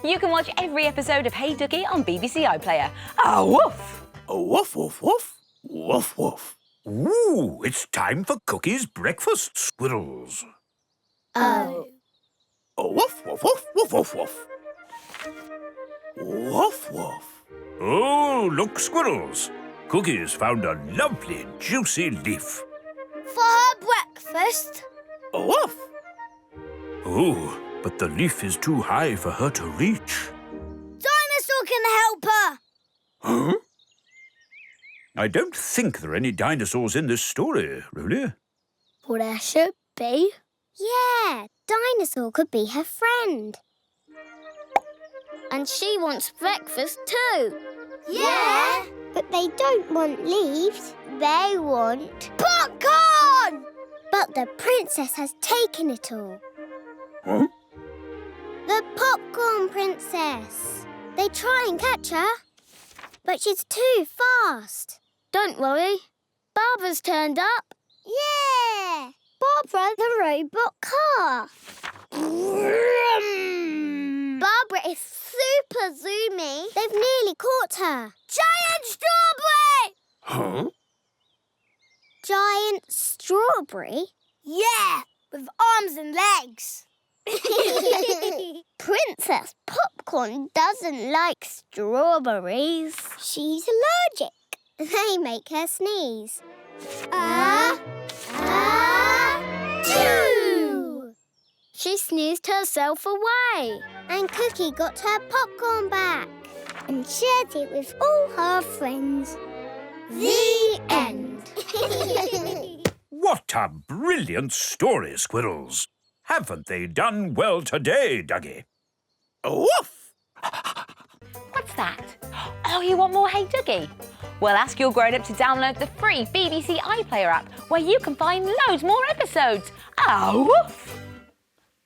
You can watch every episode of Hey Duggee on BBC iPlayer. Ah, woof! Woof, woof, woof. Woof, woof. Ooh, it's time for Cookie's breakfast, Squirrels. Oh. Woof, woof, woof, woof, woof, woof. Woof, woof. Oh, look, Squirrels. Cookie's found a lovely, juicy leaf. For her breakfast? Woof. Oh, but the leaf is too high for her to reach. Dinosaur can help her. Huh? I don't think there are any dinosaurs in this story, really. Well, there should be. Yeah, Dinosaur could be her friend. And she wants breakfast too. Yeah! But they don't want leaves. They want popcorn! But the princess has taken it all. Huh? The popcorn princess. They try and catch her, but she's too fast. Don't worry. Barbara's turned up. Yeah! Barbara the robot car. Barbara is super zoomy. They've nearly caught her. Giant strawberry! Huh? Giant strawberry? Yeah, with arms and legs. Princess Popcorn doesn't like strawberries. She's allergic. They make her sneeze. Achoo! She sneezed herself away. And Cookie got her popcorn back and shared it with all her friends. The end. What a brilliant story, Squirrels. Haven't they done well today, Duggee? Woof! What's that? Oh, you want more Hey Duggee? Well, ask your grown-up to download the free BBC iPlayer app, where you can find loads more episodes. Ah, woof!